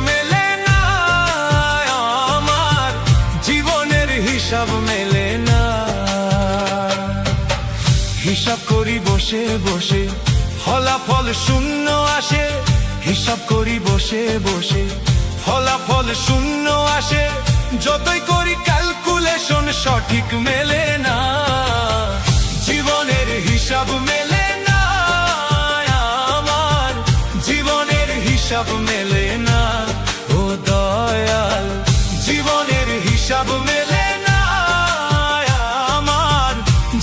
মেলে না, আমার জীবনের হিসাব মেলে না। হিসাব করি বসে বসে, ফলাফল শূন্য আসে। হিসাব করি বসে বসে, ফলাফল শূন্য আসে। যতই করি ক্যালকুলেশন সঠিক মেলে না, জীবনের হিসাব মেলে না, আমার জীবনের হিসাব মেলে না। ও দয়াল, জীবনের হিসাব মেলে না, আমার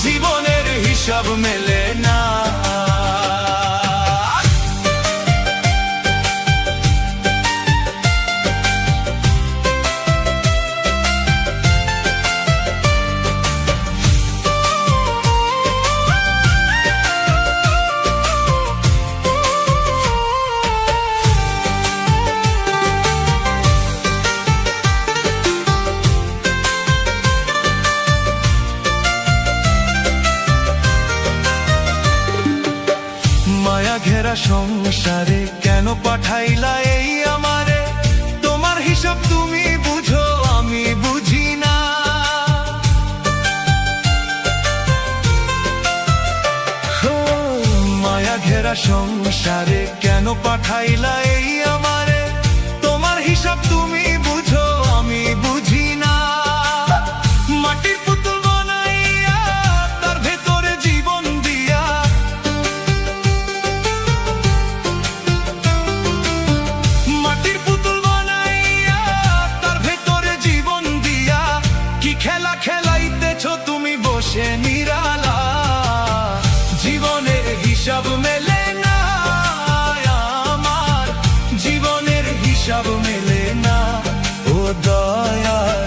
জীবনের হিসাব মেলে না। মায়া ঘেরা সংসারে কেন পাঠাইলা এই আমারে? তোমার হিসাব তুমি বুঝো, আমি বুঝি না। মায়া ঘেরা সংসারে কেন পাঠাইলা এই আমারে? তোমার হিসাব তুমি বুঝো, আমি বুঝি না। মাটির পুতুল বানাইয়া তার ভেতরে জীবন দিয়া, মাটির পুতুল বানাইয়া তার ভেতরে জীবন দিয়া, কি খেলা খেলাইতেছ তুমি বসে নিরালা? জীবনের হিসাব মেলে না, আমার জীবনের হিসাব মেলে না। ও দয়াল,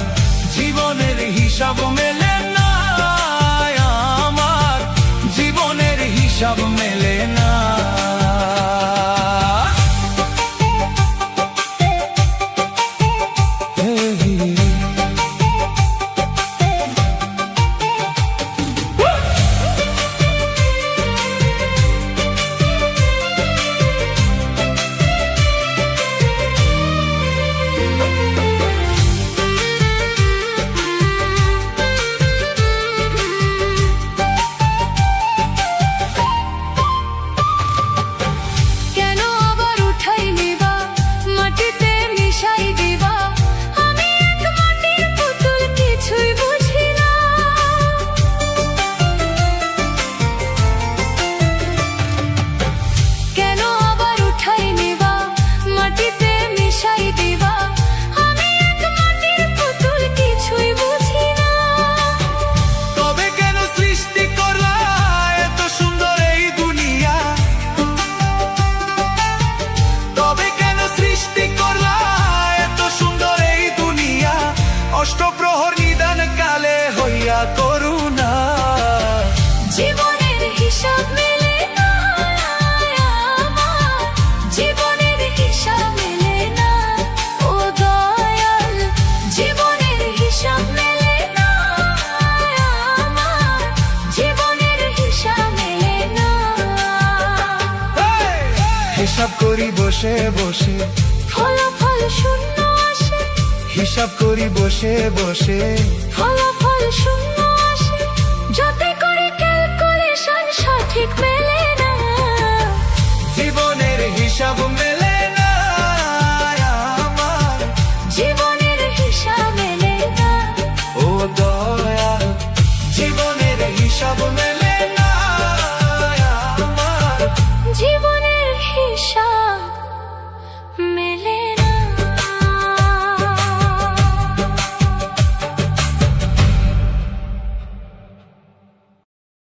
জীবনের হিসাব মেলে না, আমার জীবনের হিসাব মেলে না। অষ্টপ্রহর নিদান কালে হইয়া করুণা, জীবনের হিসাব মেলে না, আমার জীবনের হিসাব মেলে না। ও দয়াল, জীবনের হিসাব মেলে না, আমার জীবনের হিসাব মেলে না। হিসাব করি বসে বসে, ফলাফল শূন্য আসে। হিসাব করি বসে বসে, ফলাফল শূন্য আসে। যতই